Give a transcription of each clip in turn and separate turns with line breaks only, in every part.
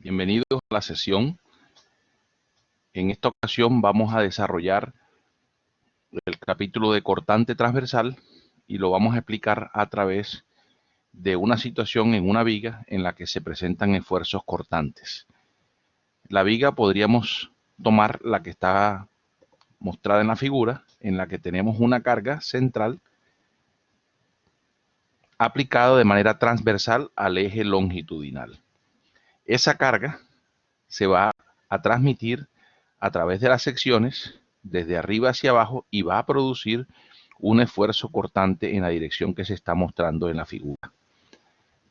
Bienvenidos a la sesión. En esta ocasión vamos a desarrollar el capítulo de cortante transversal y lo vamos a explicar a través de una situación en una viga en la que se presentan esfuerzos cortantes. La viga podríamos tomar la que está mostrada en la figura, en la que tenemos una carga central aplicada de manera transversal al eje longitudinal. Esa carga se va a transmitir a través de las secciones desde arriba hacia abajo y va a producir un esfuerzo cortante en la dirección que se está mostrando en la figura.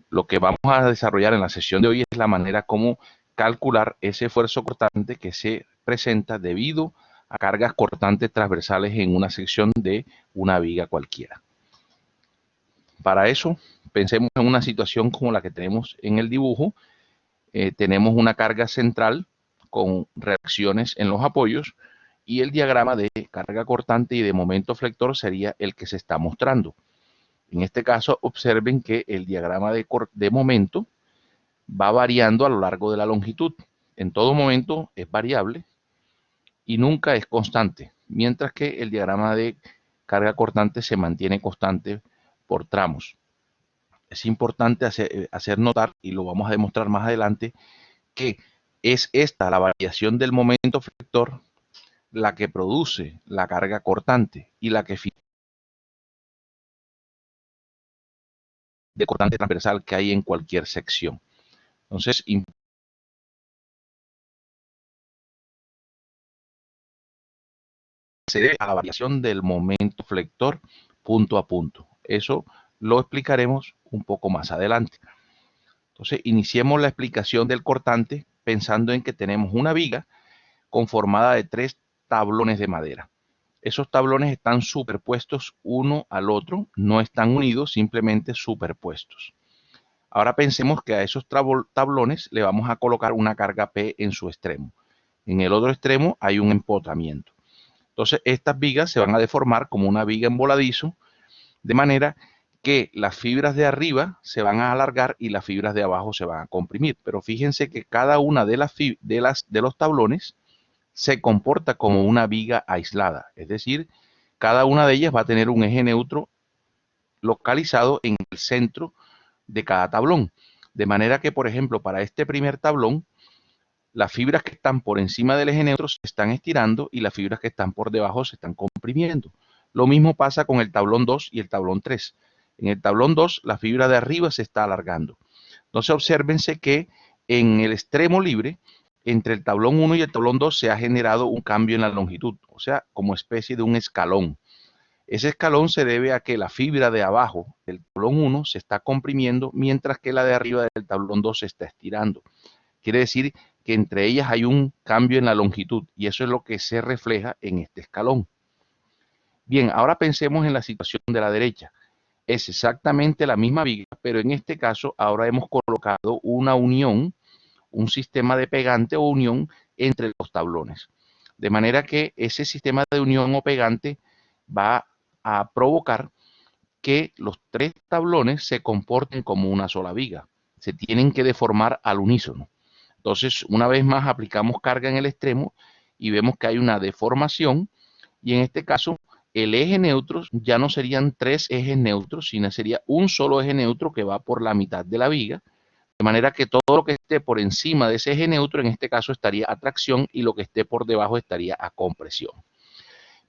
Lo que vamos a desarrollar en la sesión de hoy es la manera como calcular ese esfuerzo cortante que se presenta debido a cargas cortantes transversales en una sección de una viga cualquiera. Para eso, pensemos en una situación como la que tenemos en el dibujo. Tenemos una carga central con reacciones en los apoyos y el diagrama de carga cortante y de momento flector sería el que se está mostrando. En este caso, observen que el diagrama de momento va variando a lo largo de la longitud. En todo momento es variable y nunca es constante, mientras que el diagrama de carga cortante se mantiene constante por tramos. Es importante hacer notar, y lo vamos a demostrar más adelante, que es esta la variación del momento flector la que produce la carga cortante y la que de cortante transversal que hay en cualquier sección. Entonces, se debe a la variación del momento flector punto a punto. Eso lo explicaremos un poco más adelante. Entonces, iniciemos la explicación del cortante pensando en que tenemos una viga conformada de 3 tablones de madera. Esos tablones están superpuestos uno al otro, no están unidos, simplemente superpuestos. Ahora pensemos que a esos tablones le vamos a colocar una carga P en su extremo. En el otro extremo hay un empotramiento. Entonces estas vigas se van a deformar como una viga en voladizo, de manera que las fibras de arriba se van a alargar y las fibras de abajo se van a comprimir. Pero fíjense que cada una de los tablones se comporta como una viga aislada, es decir, cada una de ellas va a tener un eje neutro localizado en el centro de cada tablón. De manera que, por ejemplo, para este primer tablón, las fibras que están por encima del eje neutro se están estirando y las fibras que están por debajo se están comprimiendo. Lo mismo pasa con el tablón 2 y el tablón 3. En el tablón 2, la fibra de arriba se está alargando. Entonces, obsérvense que en el extremo libre, entre el tablón 1 y el tablón 2, se ha generado un cambio en la longitud, o sea, como especie de un escalón. Ese escalón se debe a que la fibra de abajo del tablón 1 se está comprimiendo, mientras que la de arriba del tablón 2 se está estirando. Quiere decir que entre ellas hay un cambio en la longitud, y eso es lo que se refleja en este escalón. Bien, ahora pensemos en la situación de la derecha. Es exactamente la misma viga, pero en este caso ahora hemos colocado una unión, un sistema de pegante o unión entre los tablones. De manera que ese sistema de unión o pegante va a provocar que los 3 tablones se comporten como una sola viga. Se tienen que deformar al unísono. Entonces, una vez más aplicamos carga en el extremo y vemos que hay una deformación, y en este caso el eje neutro ya no serían 3 ejes neutros, sino sería un solo eje neutro que va por la mitad de la viga, de manera que todo lo que esté por encima de ese eje neutro en este caso estaría a tracción y lo que esté por debajo estaría a compresión.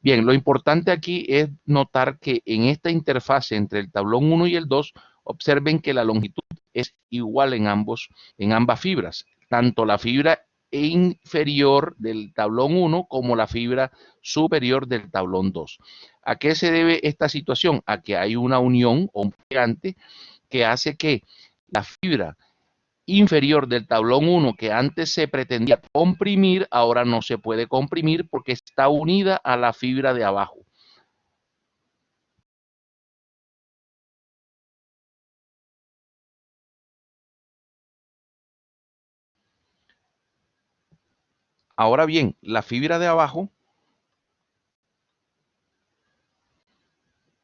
Bien, lo importante aquí es notar que en esta interfase entre el tablón 1 y el 2, observen que la longitud es igual en ambas fibras, tanto la fibra inferior del tablón 1 como la fibra superior del tablón 2. ¿A qué se debe esta situación? A que hay una unión o un pegante que hace que la fibra inferior del tablón 1 que antes se pretendía comprimir, ahora no se puede comprimir porque está unida a la fibra de abajo. Ahora bien, la fibra de abajo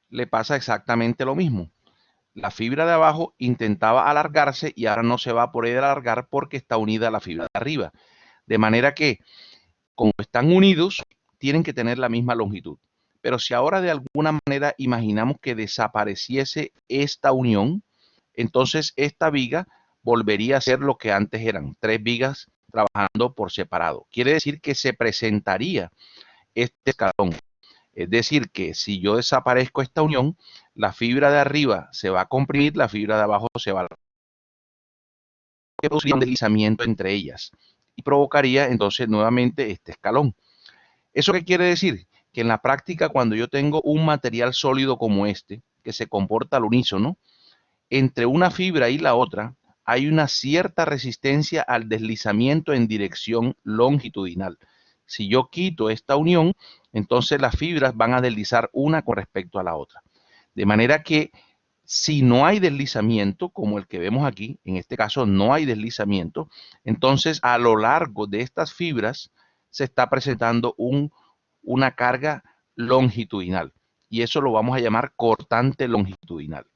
le pasa exactamente lo mismo. La fibra de abajo intentaba alargarse y ahora no se va a poder alargar porque está unida a la fibra de arriba. De manera que, como están unidos, tienen que tener la misma longitud. Pero si ahora de alguna manera imaginamos que desapareciese esta unión, entonces esta viga volvería a ser lo que antes eran, 3 vigas trabajando por separado. Quiere decir que se presentaría este escalón. Es decir, que si yo desaparezco esta unión, la fibra de arriba se va a comprimir, la fibra de abajo se va a producir un deslizamiento entre ellas y provocaría entonces nuevamente este escalón. ¿Eso qué quiere decir? Que en la práctica, cuando yo tengo un material sólido como este, que se comporta al unísono, entre una fibra y la otra hay una cierta resistencia al deslizamiento en dirección longitudinal. Si yo quito esta unión, entonces las fibras van a deslizar una con respecto a la otra. De manera que si no hay deslizamiento, como el que vemos aquí, en este caso no hay deslizamiento, entonces a lo largo de estas fibras se está presentando una carga longitudinal. Y eso lo vamos a llamar cortante longitudinal.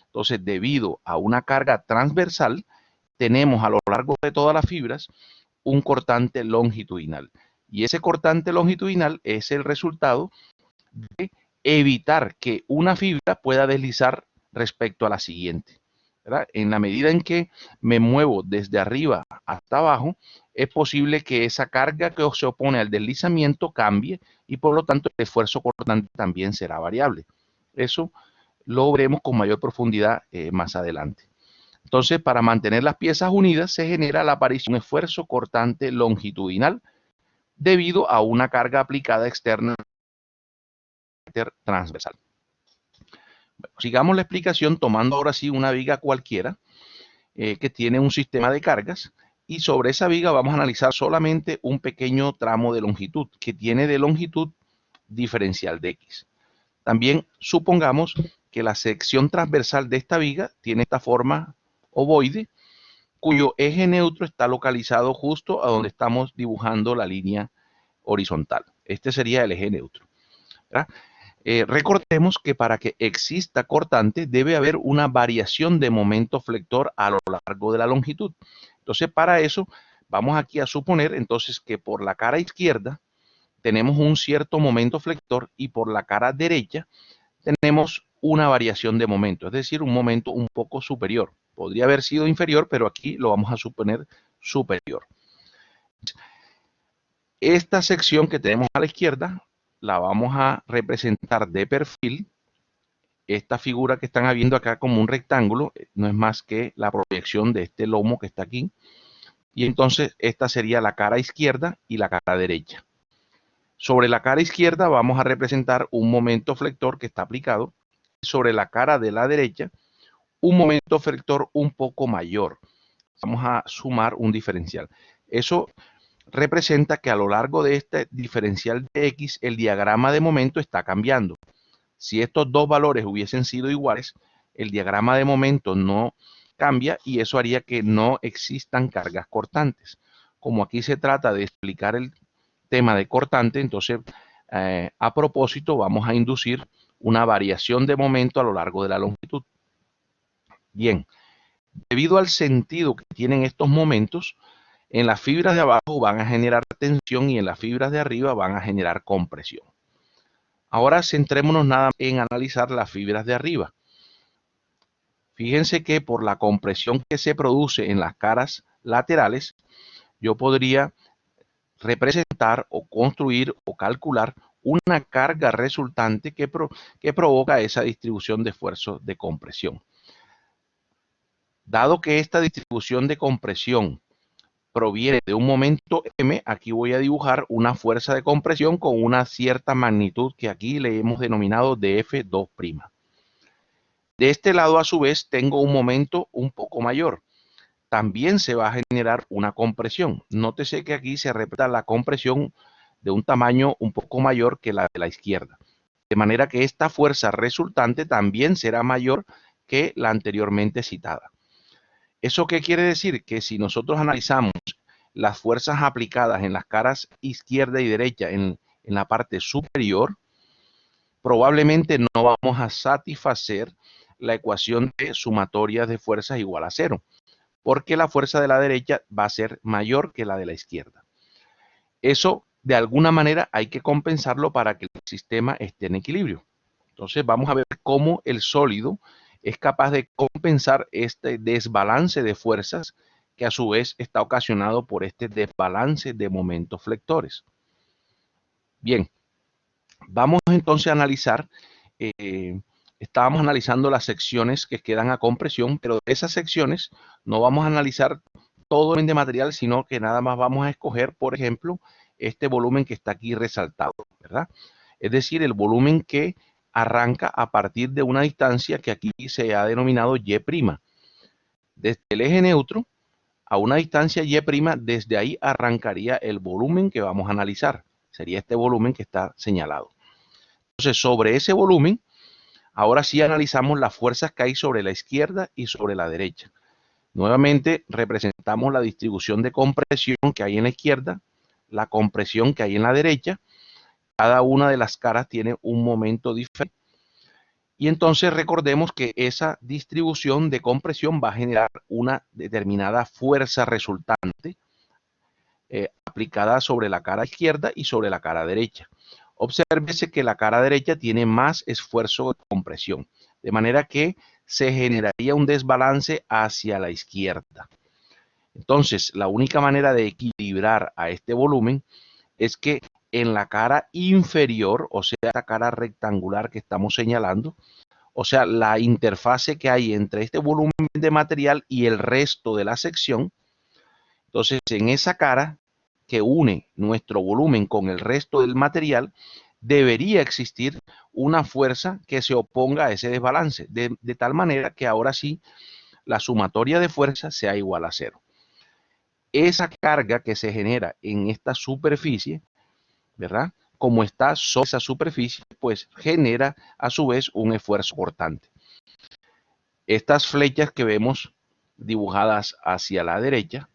Entonces, debido a una carga transversal, tenemos a lo largo de todas las fibras un cortante longitudinal. Y ese cortante longitudinal es el resultado de evitar que una fibra pueda deslizar respecto a la siguiente, ¿verdad? En la medida en que me muevo desde arriba hasta abajo, es posible que esa carga que se opone al deslizamiento cambie y por lo tanto el esfuerzo cortante también será variable. Eso lo veremos con mayor profundidad más adelante. Entonces, para mantener las piezas unidas se genera la aparición de un esfuerzo cortante longitudinal debido a una carga aplicada externa transversal. Bueno, sigamos la explicación tomando ahora sí una viga cualquiera que tiene un sistema de cargas y sobre esa viga vamos a analizar solamente un pequeño tramo de longitud que tiene de longitud diferencial de X. También supongamos que la sección transversal de esta viga tiene esta forma ovoide, cuyo eje neutro está localizado justo a donde estamos dibujando la línea horizontal. Este sería el eje neutro, ¿verdad? Recordemos que para que exista cortante debe haber una variación de momento flector a lo largo de la longitud. Entonces, para eso vamos aquí a suponer entonces que por la cara izquierda tenemos un cierto momento flector y por la cara derecha tenemos una variación de momento, es decir, un momento un poco superior. Podría haber sido inferior, pero aquí lo vamos a suponer superior. Esta sección que tenemos a la izquierda la vamos a representar de perfil. Esta figura que están viendo acá como un rectángulo no es más que la proyección de este lomo que está aquí. Y entonces esta sería la cara izquierda y la cara derecha. Sobre la cara izquierda vamos a representar un momento flector que está aplicado. Sobre la cara de la derecha, un momento flector un poco mayor. Vamos a sumar un diferencial. Eso representa que a lo largo de este diferencial de X, el diagrama de momento está cambiando. Si estos dos valores hubiesen sido iguales, el diagrama de momento no cambia y eso haría que no existan cargas cortantes. Como aquí se trata de explicar el tema de cortante, entonces a propósito vamos a inducir una variación de momento a lo largo de la longitud. Bien, debido al sentido que tienen estos momentos, en las fibras de abajo van a generar tensión y en las fibras de arriba van a generar compresión. Ahora centrémonos nada más en analizar las fibras de arriba. Fíjense que por la compresión que se produce en las caras laterales, yo podría representar o construir o calcular una carga resultante que provoca esa distribución de esfuerzo de compresión. Dado que esta distribución de compresión proviene de un momento M, aquí voy a dibujar una fuerza de compresión con una cierta magnitud que aquí le hemos denominado dF2'. De este lado, a su vez, tengo un momento un poco mayor. También se va a generar una compresión. Nótese que aquí se repite la compresión de un tamaño un poco mayor que la de la izquierda. De manera que esta fuerza resultante también será mayor que la anteriormente citada. ¿Eso qué quiere decir? Que si nosotros analizamos las fuerzas aplicadas en las caras izquierda y derecha en la parte superior, probablemente no vamos a satisfacer la ecuación de sumatoria de fuerzas igual a 0, porque la fuerza de la derecha va a ser mayor que la de la izquierda. Eso, de alguna manera, hay que compensarlo para que el sistema esté en equilibrio. Entonces, vamos a ver cómo el sólido es capaz de compensar este desbalance de fuerzas que a su vez está ocasionado por este desbalance de momentos flectores. Bien, vamos entonces a analizar, estábamos analizando las secciones que quedan a compresión, pero de esas secciones no vamos a analizar todo el volumen de material, sino que nada más vamos a escoger, por ejemplo, este volumen que está aquí resaltado, ¿verdad? Es decir, el volumen que arranca a partir de una distancia que aquí se ha denominado Y'. Desde el eje neutro a una distancia Y', desde ahí arrancaría el volumen que vamos a analizar. Sería este volumen que está señalado. Entonces, sobre ese volumen, ahora sí analizamos las fuerzas que hay sobre la izquierda y sobre la derecha. Nuevamente representamos la distribución de compresión que hay en la izquierda, la compresión que hay en la derecha. Cada una de las caras tiene un momento diferente. Y entonces recordemos que esa distribución de compresión va a generar una determinada fuerza resultante aplicada sobre la cara izquierda y sobre la cara derecha. Obsérvese que la cara derecha tiene más esfuerzo de compresión, de manera que se generaría un desbalance hacia la izquierda. Entonces, la única manera de equilibrar a este volumen es que en la cara inferior, o sea, la cara rectangular que estamos señalando, o sea, la interfase que hay entre este volumen de material y el resto de la sección, entonces en esa cara que une nuestro volumen con el resto del material, debería existir una fuerza que se oponga a ese desbalance, de tal manera que ahora sí la sumatoria de fuerzas sea igual a 0. Esa carga que se genera en esta superficie, ¿verdad? Como está sobre esa superficie, pues genera a su vez un esfuerzo cortante. Estas flechas que vemos dibujadas hacia la derecha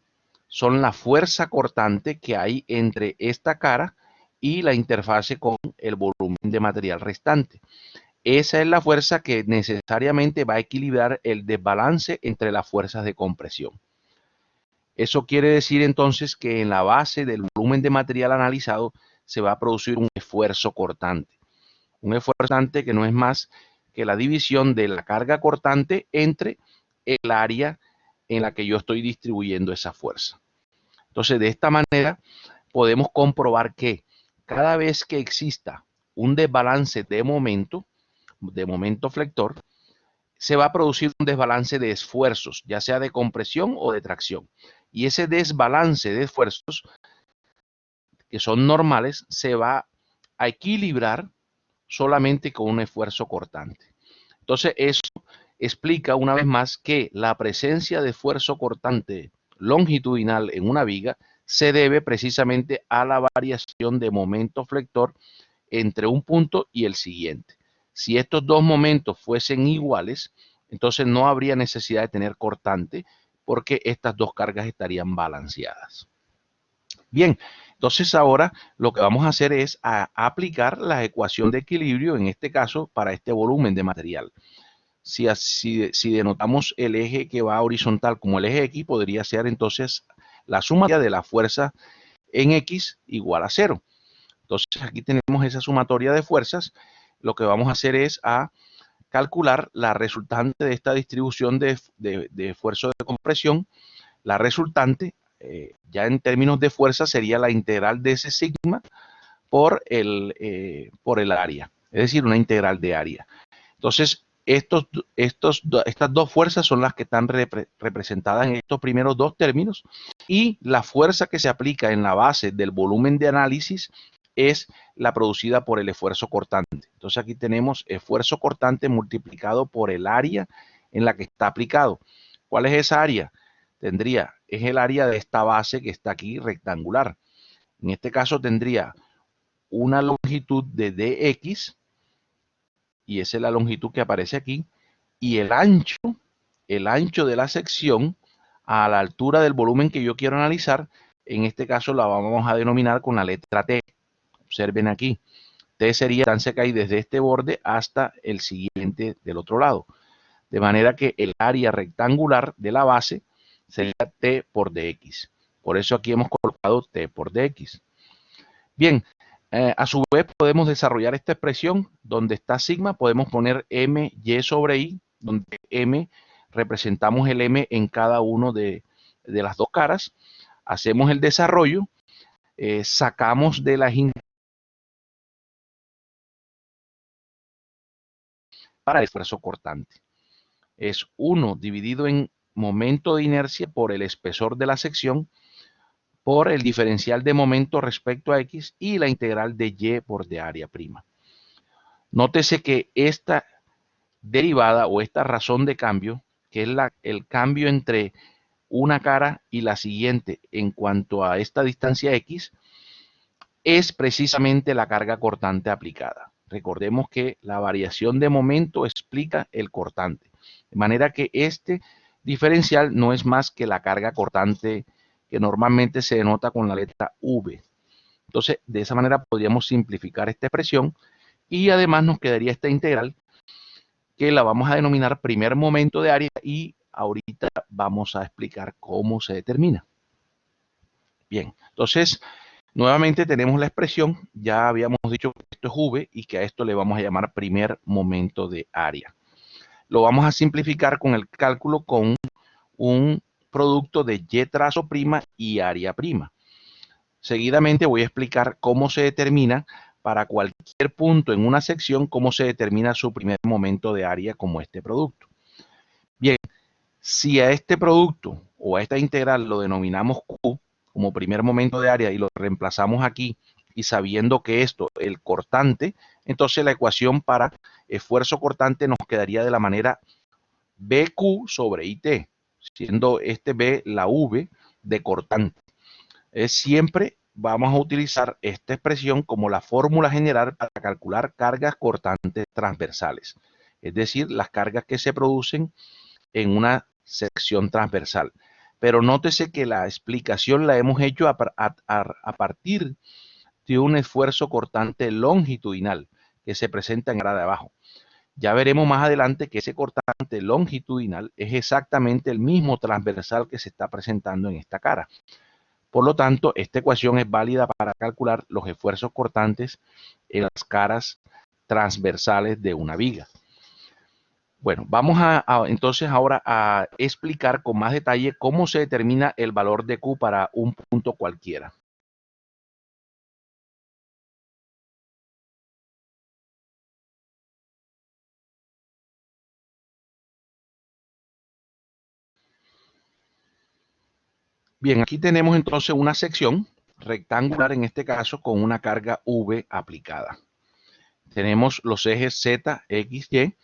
son la fuerza cortante que hay entre esta cara y la interfase con el volumen de material restante. Esa es la fuerza que necesariamente va a equilibrar el desbalance entre las fuerzas de compresión. Eso quiere decir entonces que en la base del volumen de material analizado se va a producir un esfuerzo cortante. Un esfuerzo cortante que no es más que la división de la carga cortante entre el área en la que yo estoy distribuyendo esa fuerza. Entonces, de esta manera podemos comprobar que cada vez que exista un desbalance de momento flector, se va a producir un desbalance de esfuerzos, ya sea de compresión o de tracción. Y ese desbalance de esfuerzos, que son normales, se va a equilibrar solamente con un esfuerzo cortante. Entonces, eso explica una vez más que la presencia de esfuerzo cortante longitudinal en una viga se debe precisamente a la variación de momento flector entre un punto y el siguiente. Si estos dos momentos fuesen iguales, entonces no habría necesidad de tener cortante porque estas dos cargas estarían balanceadas. Bien, entonces ahora lo que vamos a hacer es aplicar la ecuación de equilibrio, en este caso, para este volumen de material. Si denotamos el eje que va horizontal como el eje X, podría ser entonces la suma de la fuerza en X igual a 0. Entonces aquí tenemos esa sumatoria de fuerzas. Lo que vamos a hacer es calcular la resultante de esta distribución de esfuerzo de compresión. La resultante, ya en términos de fuerza, sería la integral de ese sigma por el área, es decir, una integral de área. Entonces, estas dos fuerzas son las que están representadas en estos primeros dos términos, y la fuerza que se aplica en la base del volumen de análisis es la producida por el esfuerzo cortante. Entonces aquí tenemos esfuerzo cortante multiplicado por el área en la que está aplicado. ¿Cuál es esa área? Es el área de esta base que está aquí rectangular. En este caso tendría una longitud de dx, y esa es la longitud que aparece aquí, y el ancho de la sección a la altura del volumen que yo quiero analizar, en este caso la vamos a denominar con la letra T. Observen aquí, T sería la distancia que hay desde este borde hasta el siguiente del otro lado. De manera que el área rectangular de la base sería T por dx. Por eso aquí hemos colocado T por dx. Bien, a su vez podemos desarrollar esta expresión donde está sigma, podemos poner m y sobre i, donde m representamos el m en cada uno de las dos caras. Hacemos el desarrollo, sacamos de las para el esfuerzo cortante. Es 1 dividido en momento de inercia por el espesor de la sección por el diferencial de momento respecto a x y la integral de y por d área prima. Nótese que esta derivada o esta razón de cambio, que es el cambio entre una cara y la siguiente en cuanto a esta distancia x, es precisamente la carga cortante aplicada. Recordemos que la variación de momento explica el cortante. De manera que este diferencial no es más que la carga cortante que normalmente se denota con la letra V. Entonces, de esa manera podríamos simplificar esta expresión y además nos quedaría esta integral que la vamos a denominar primer momento de área y ahorita vamos a explicar cómo se determina. Bien, entonces nuevamente tenemos la expresión, ya habíamos dicho que esto es V y que a esto le vamos a llamar primer momento de área. Lo vamos a simplificar con el cálculo con un producto de y trazo prima y área prima. Seguidamente voy a explicar cómo se determina para cualquier punto en una sección, cómo se determina su primer momento de área como este producto. Bien, si a este producto o a esta integral lo denominamos Q como primer momento de área y lo reemplazamos aquí y sabiendo que esto, el cortante, entonces la ecuación para esfuerzo cortante nos quedaría de la manera BQ sobre IT, siendo este B la V de cortante. Siempre vamos a utilizar esta expresión como la fórmula general para calcular cargas cortantes transversales, es decir, las cargas que se producen en una sección transversal. Pero nótese que la explicación la hemos hecho a partir de un esfuerzo cortante longitudinal que se presenta en el área de abajo. Ya veremos más adelante que ese cortante longitudinal es exactamente el mismo transversal que se está presentando en esta cara. Por lo tanto, esta ecuación es válida para calcular los esfuerzos cortantes en las caras transversales de una viga. Bueno, vamos entonces ahora a explicar con más detalle cómo se determina el valor de Q para un punto cualquiera. Bien, aquí tenemos entonces una sección rectangular, en este caso, con una carga V aplicada. Tenemos los ejes Z, X, Y.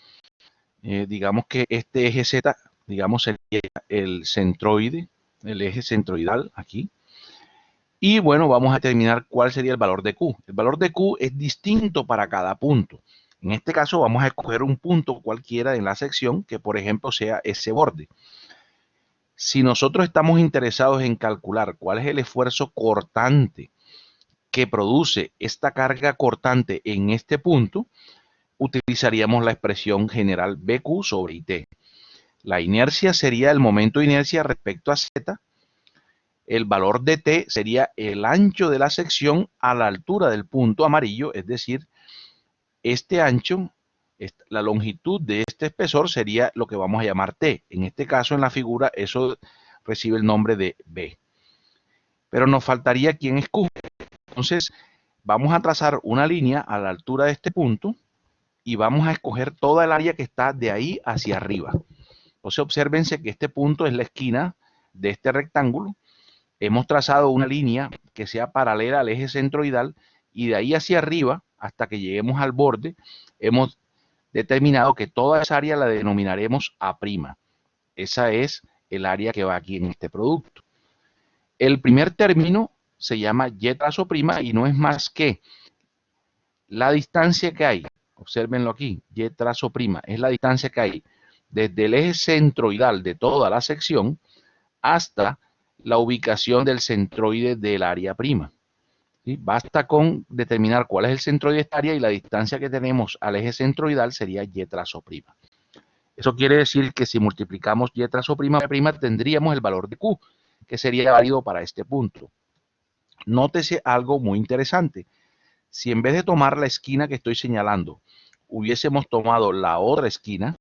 Digamos que este eje Z, digamos, sería el centroide, el eje centroidal aquí. Y bueno, vamos a determinar cuál sería el valor de Q. El valor de Q es distinto para cada punto. En este caso vamos a escoger un punto cualquiera en la sección que, por ejemplo, sea ese borde. Si nosotros estamos interesados en calcular cuál es el esfuerzo cortante que produce esta carga cortante en este punto, utilizaríamos la expresión general BQ sobre IT. La inercia sería el momento de inercia respecto a Z. El valor de T sería el ancho de la sección a la altura del punto amarillo, es decir, este ancho, la longitud de este espesor sería lo que vamos a llamar T. En este caso, en la figura, eso recibe el nombre de B. Pero nos faltaría quién es Q. Entonces, vamos a trazar una línea a la altura de este punto y vamos a escoger toda el área que está de ahí hacia arriba. Entonces, obsérvense que este punto es la esquina de este rectángulo. Hemos trazado una línea que sea paralela al eje centroidal y de ahí hacia arriba, hasta que lleguemos al borde, hemos determinado que toda esa área la denominaremos A'. Esa es el área que va aquí en este producto. El primer término se llama Y trazo prima y no es más que la distancia que hay. Obsérvenlo aquí, Y trazo prima es la distancia que hay desde el eje centroidal de toda la sección hasta la ubicación del centroide del área prima. ¿Sí? Basta con determinar cuál es el centroide de esta área y la distancia que tenemos al eje centroidal sería Y trazo prima. Eso quiere decir que si multiplicamos y trazo prima tendríamos el valor de Q, que sería válido para este punto. Nótese algo muy interesante. Si en vez de tomar la esquina que estoy señalando, hubiésemos tomado la otra esquina,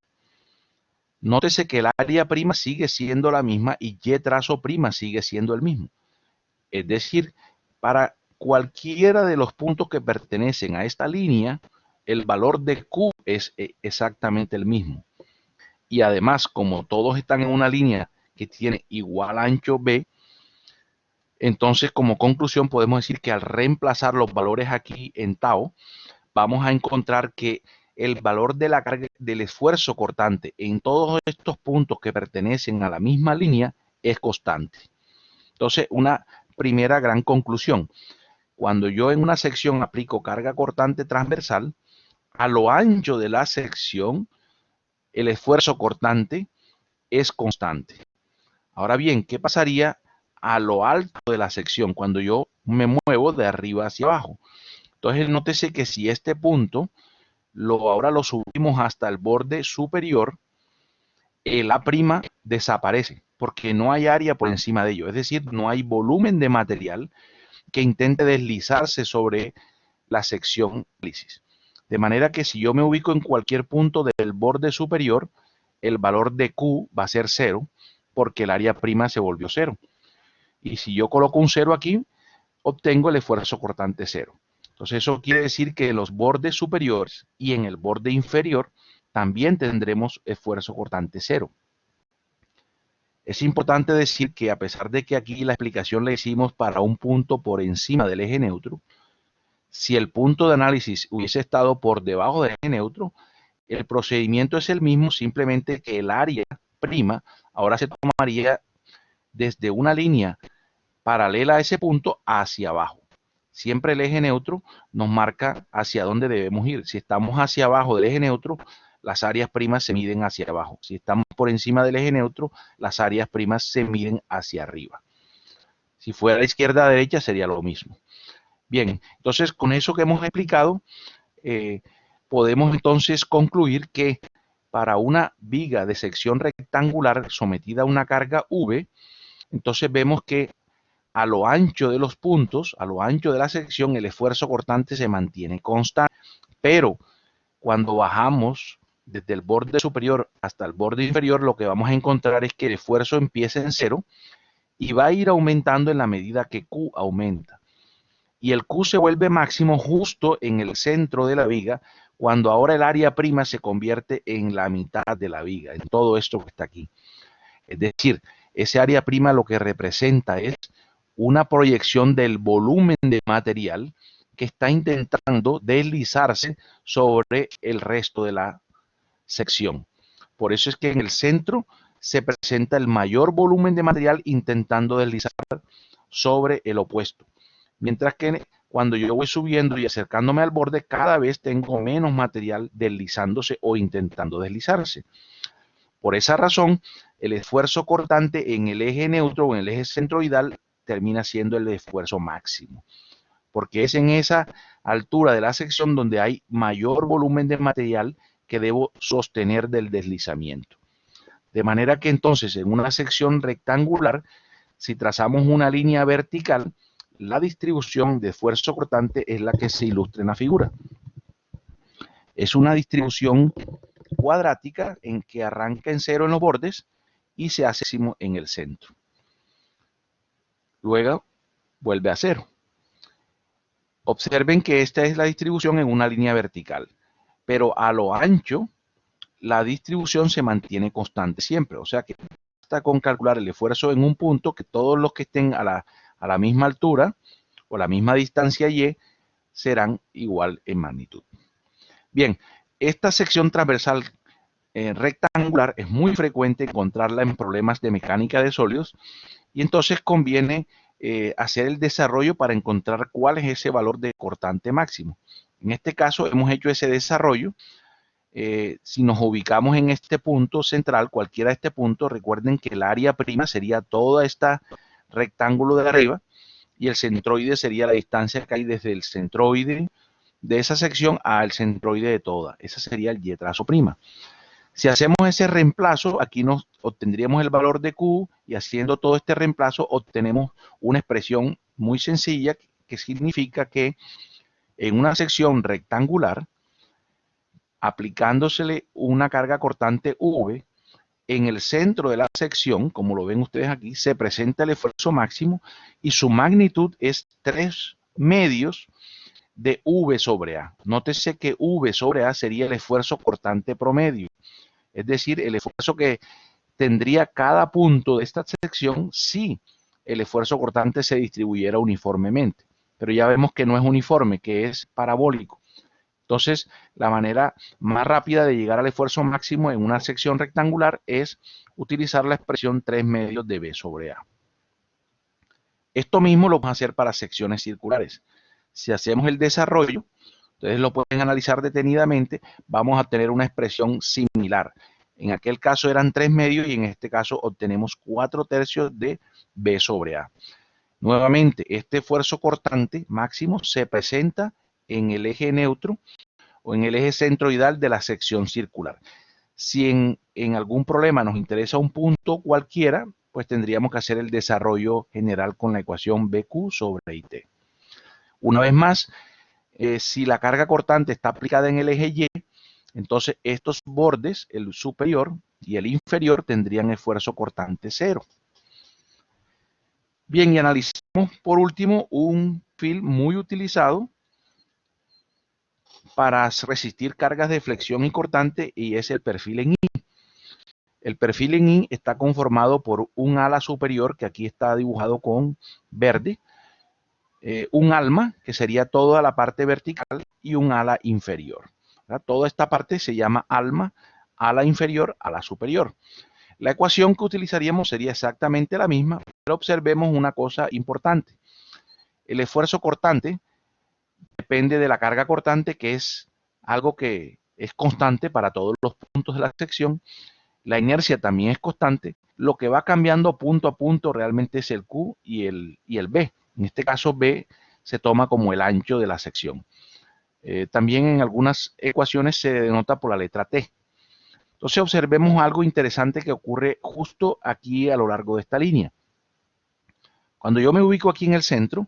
nótese que el área prima sigue siendo la misma y y trazo prima sigue siendo el mismo. Es decir, para cualquiera de los puntos que pertenecen a esta línea, el valor de Q es exactamente el mismo. Y además, como todos están en una línea que tiene igual ancho B, entonces como conclusión podemos decir que al reemplazar los valores aquí en tau, vamos a encontrar que el valor de la carga del esfuerzo cortante en todos estos puntos que pertenecen a la misma línea es constante. Entonces, una primera gran conclusión. Cuando yo en una sección aplico carga cortante transversal, a lo ancho de la sección, el esfuerzo cortante es constante. Ahora bien, ¿qué pasaría a lo alto de la sección cuando yo me muevo de arriba hacia abajo? Entonces, nótese que si este punto ahora lo subimos hasta el borde superior, el A' desaparece porque no hay área por encima de ello. Es decir, no hay volumen de material que intente deslizarse sobre la sección análisis. De manera que si yo me ubico en cualquier punto del borde superior, el valor de Q va a ser 0 porque el área prima se volvió 0. Y si yo coloco un 0 aquí, obtengo el esfuerzo cortante 0. Entonces eso quiere decir que en los bordes superiores y en el borde inferior también tendremos esfuerzo cortante 0. Es importante decir que a pesar de que aquí la explicación la hicimos para un punto por encima del eje neutro, si el punto de análisis hubiese estado por debajo del eje neutro, el procedimiento es el mismo, simplemente que el área prima ahora se tomaría desde una línea paralela a ese punto hacia abajo. Siempre el eje neutro nos marca hacia dónde debemos ir. Si estamos hacia abajo del eje neutro, las áreas primas se miden hacia abajo. Si estamos por encima del eje neutro, las áreas primas se miden hacia arriba. Si fuera a la izquierda a derecha, sería lo mismo. Bien, entonces con eso que hemos explicado, podemos entonces concluir que para una viga de sección rectangular sometida a una carga V, entonces vemos que a lo ancho de los puntos, a lo ancho de la sección, el esfuerzo cortante se mantiene constante. Pero cuando bajamos desde el borde superior hasta el borde inferior, lo que vamos a encontrar es que el esfuerzo empieza en 0 y va a ir aumentando en la medida que Q aumenta. Y el Q se vuelve máximo justo en el centro de la viga, cuando ahora el área prima se convierte en la mitad de la viga, en todo esto que está aquí. Es decir, ese área prima lo que representa es una proyección del volumen de material que está intentando deslizarse sobre el resto de la sección. Por eso es que en el centro se presenta el mayor volumen de material intentando deslizar sobre el opuesto. Mientras que cuando yo voy subiendo y acercándome al borde, cada vez tengo menos material deslizándose o intentando deslizarse. Por esa razón, el esfuerzo cortante en el eje neutro o en el eje centroidal termina siendo el esfuerzo máximo, porque es en esa altura de la sección donde hay mayor volumen de material que debo sostener del deslizamiento. De manera que entonces en una sección rectangular, si trazamos una línea vertical, la distribución de esfuerzo cortante es la que se ilustra en la figura. Es una distribución cuadrática en que arranca en 0 en los bordes y se hace en el centro. Luego vuelve a 0. Observen que esta es la distribución en una línea vertical, pero a lo ancho la distribución se mantiene constante siempre. O sea que basta con calcular el esfuerzo en un punto que todos los que estén a la misma altura o la misma distancia y serán igual en magnitud. Bien, esta sección transversal rectangular es muy frecuente encontrarla en problemas de mecánica de sólidos y entonces conviene hacer el desarrollo para encontrar cuál es ese valor de cortante máximo. En este caso hemos hecho ese desarrollo. Si nos ubicamos en este punto central, cualquiera de este punto, recuerden que el área prima sería toda esta rectángulo de arriba y el centroide sería la distancia que hay desde el centroide de esa sección al centroide de toda. Esa sería el y trazo prima. Si hacemos ese reemplazo, aquí nos obtendríamos el valor de Q y haciendo todo este reemplazo obtenemos una expresión muy sencilla que significa que en una sección rectangular, aplicándosele una carga cortante V, en el centro de la sección, como lo ven ustedes aquí, se presenta el esfuerzo máximo y su magnitud es 3/2 de V sobre A. Nótese que V sobre A sería el esfuerzo cortante promedio, es decir, el esfuerzo que tendría cada punto de esta sección si el esfuerzo cortante se distribuyera uniformemente. Pero ya vemos que no es uniforme, que es parabólico. Entonces, la manera más rápida de llegar al esfuerzo máximo en una sección rectangular es utilizar la expresión 3/2 de B sobre A. Esto mismo lo vamos a hacer para secciones circulares. Si hacemos el desarrollo, ustedes lo pueden analizar detenidamente, vamos a tener una expresión similar. En aquel caso eran 3/2 y en este caso obtenemos 4/3 de B sobre A. Nuevamente, este esfuerzo cortante máximo se presenta en el eje neutro o en el eje centroidal de la sección circular. Si en algún problema nos interesa un punto cualquiera, pues tendríamos que hacer el desarrollo general con la ecuación BQ sobre IT. Una vez más, si la carga cortante está aplicada en el eje Y, entonces estos bordes, el superior y el inferior, tendrían esfuerzo cortante 0. Bien, y analizamos por último un film muy utilizado para resistir cargas de flexión y cortante y es el perfil en I. El perfil en I está conformado por un ala superior que aquí está dibujado con verde, un alma que sería toda la parte vertical y un ala inferior. ¿Verdad? Toda esta parte se llama alma, ala inferior, ala superior. La ecuación que utilizaríamos sería exactamente la misma, pero observemos una cosa importante. El esfuerzo cortante depende de la carga cortante, que es algo que es constante para todos los puntos de la sección. La inercia también es constante. Lo que va cambiando punto a punto realmente es el Q y el B. En este caso, B se toma como el ancho de la sección. También en algunas ecuaciones se denota por la letra T. Entonces observemos algo interesante que ocurre justo aquí a lo largo de esta línea. Cuando yo me ubico aquí en el centro,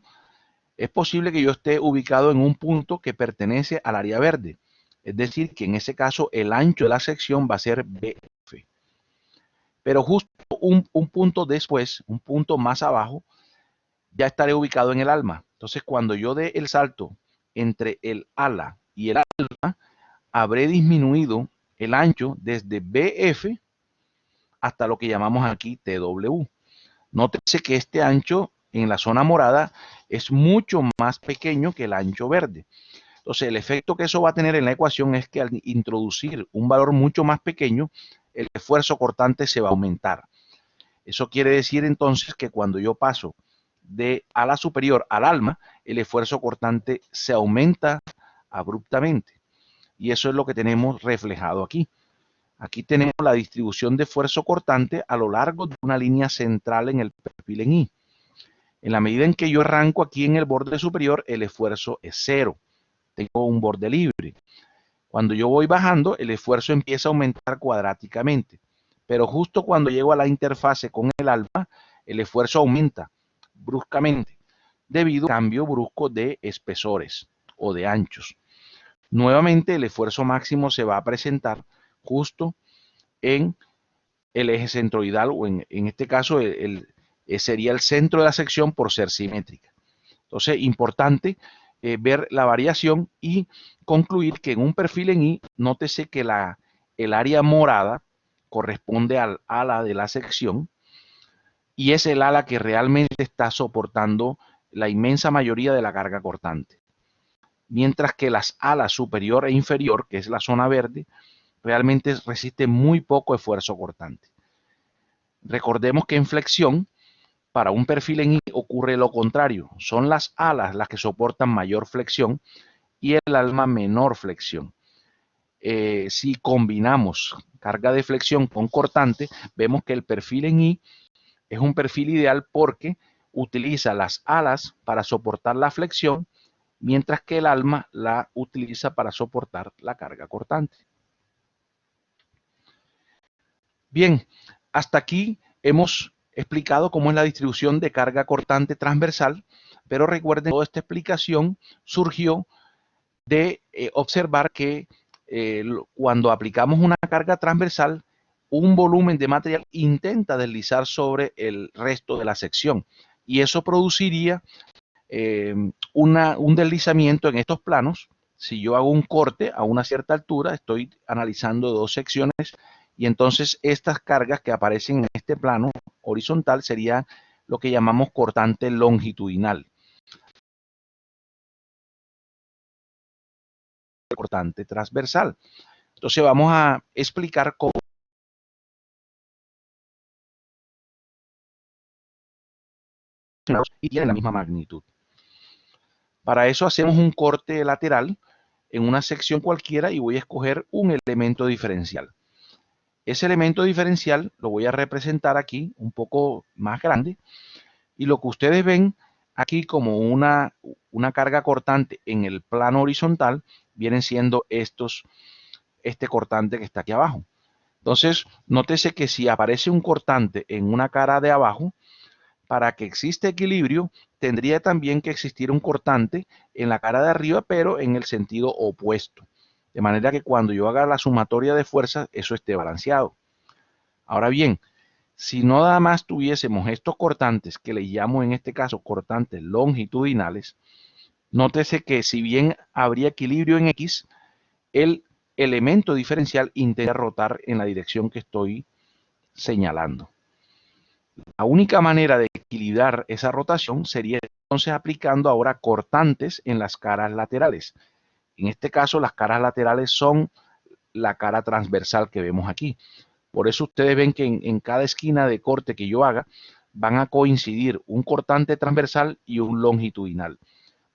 es posible que yo esté ubicado en un punto que pertenece al área verde. Es decir, que en ese caso el ancho de la sección va a ser BF. Pero justo un punto después, un punto más abajo, ya estaré ubicado en el alma. Entonces, cuando yo dé el salto entre el ala y el alma, habré disminuido el ancho desde BF hasta lo que llamamos aquí TW. Nótese que este ancho en la zona morada es mucho más pequeño que el ancho verde. Entonces, el efecto que eso va a tener en la ecuación es que al introducir un valor mucho más pequeño, el esfuerzo cortante se va a aumentar. Eso quiere decir entonces que cuando yo paso de ala superior al alma, el esfuerzo cortante se aumenta abruptamente. Y eso es lo que tenemos reflejado aquí. Aquí tenemos la distribución de esfuerzo cortante a lo largo de una línea central en el perfil en I. En la medida en que yo arranco aquí en el borde superior, el esfuerzo es 0. Tengo un borde libre. Cuando yo voy bajando, el esfuerzo empieza a aumentar cuadráticamente. Pero justo cuando llego a la interfase con el alma, el esfuerzo aumenta bruscamente debido al cambio brusco de espesores o de anchos. Nuevamente, el esfuerzo máximo se va a presentar justo en el eje centroidal o en este caso sería el centro de la sección por ser simétrica. Entonces, importante ver la variación y concluir que en un perfil en I, nótese que el área morada corresponde al ala de la sección y es el ala que realmente está soportando la inmensa mayoría de la carga cortante. Mientras que las alas superior e inferior, que es la zona verde, realmente resisten muy poco esfuerzo cortante. Recordemos que en flexión, para un perfil en I ocurre lo contrario. Son las alas las que soportan mayor flexión y el alma menor flexión. Si combinamos carga de flexión con cortante, vemos que el perfil en I es un perfil ideal porque utiliza las alas para soportar la flexión, mientras que el alma la utiliza para soportar la carga cortante. Bien, hasta aquí hemos explicado cómo es la distribución de carga cortante transversal, pero recuerden que toda esta explicación surgió de observar que cuando aplicamos una carga transversal, un volumen de material intenta deslizar sobre el resto de la sección y eso produciría un deslizamiento en estos planos. Si yo hago un corte a una cierta altura, estoy analizando dos secciones y entonces estas cargas que aparecen en este plano horizontal sería lo que llamamos cortante longitudinal. Cortante transversal. Entonces vamos a explicar cómo y tienen la misma magnitud. Para eso hacemos un corte lateral en una sección cualquiera y voy a escoger un elemento diferencial. Ese elemento diferencial lo voy a representar aquí un poco más grande y lo que ustedes ven aquí como una carga cortante en el plano horizontal vienen siendo este cortante que está aquí abajo. Entonces, nótese que si aparece un cortante en una cara de abajo, para que exista equilibrio, tendría también que existir un cortante en la cara de arriba, pero en el sentido opuesto. De manera que cuando yo haga la sumatoria de fuerzas, eso esté balanceado. Ahora bien, si no nada más tuviésemos estos cortantes, que le llamo en este caso cortantes longitudinales, nótese que si bien habría equilibrio en X, el elemento diferencial intenta rotar en la dirección que estoy señalando. La única manera de equilibrar esa rotación sería entonces aplicando ahora cortantes en las caras laterales. En este caso, las caras laterales son la cara transversal que vemos aquí. Por eso ustedes ven que en cada esquina de corte que yo haga, van a coincidir un cortante transversal y un longitudinal.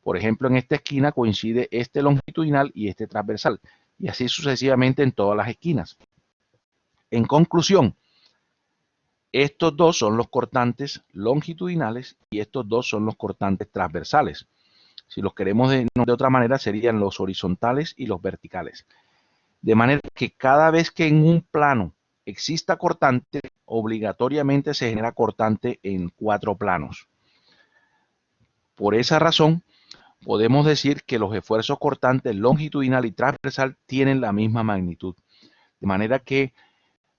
Por ejemplo, en esta esquina coincide este longitudinal y este transversal. Y así sucesivamente en todas las esquinas. En conclusión, estos dos son los cortantes longitudinales y estos dos son los cortantes transversales. Si los queremos de otra manera, serían los horizontales y los verticales. De manera que cada vez que en un plano exista cortante, obligatoriamente se genera cortante en 4 planos. Por esa razón, podemos decir que los esfuerzos cortantes longitudinal y transversal tienen la misma magnitud. De manera que,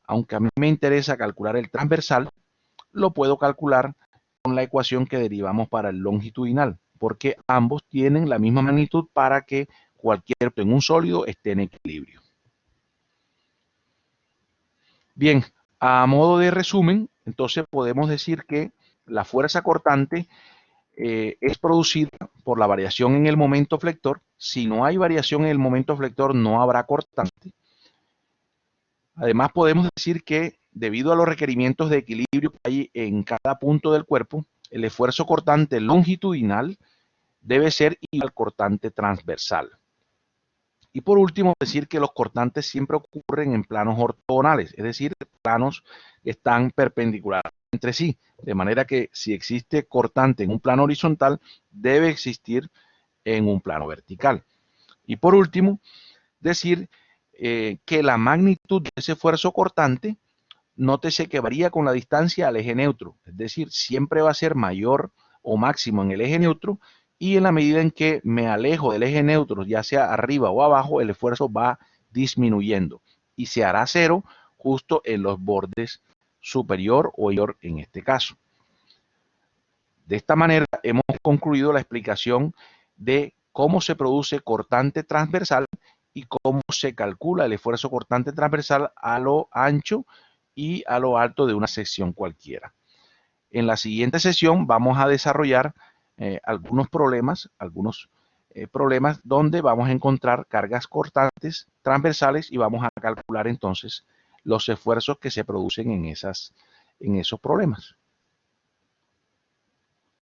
aunque a mí me interesa calcular el transversal, lo puedo calcular con la ecuación que derivamos para el longitudinal, porque ambos tienen la misma magnitud para que cualquier objeto en un sólido esté en equilibrio. Bien, a modo de resumen, entonces podemos decir que la fuerza cortante es producida por la variación en el momento flector. Si no hay variación en el momento flector, no habrá cortante. Además, podemos decir que debido a los requerimientos de equilibrio que hay en cada punto del cuerpo, el esfuerzo cortante longitudinal debe ser igual al cortante transversal. Y por último, decir que los cortantes siempre ocurren en planos ortogonales, es decir, planos que están perpendiculares entre sí, de manera que si existe cortante en un plano horizontal, debe existir en un plano vertical. Y por último, decir que la magnitud de ese esfuerzo cortante, nótese que varía con la distancia al eje neutro, es decir, siempre va a ser mayor o máximo en el eje neutro y en la medida en que me alejo del eje neutro, ya sea arriba o abajo, el esfuerzo va disminuyendo y se hará cero justo en los bordes superior o inferior en este caso. De esta manera hemos concluido la explicación de cómo se produce cortante transversal y cómo se calcula el esfuerzo cortante transversal a lo ancho y a lo alto de una sección cualquiera. En la siguiente sesión vamos a desarrollar algunos problemas donde vamos a encontrar cargas cortantes transversales y vamos a calcular entonces los esfuerzos que se producen en esos problemas.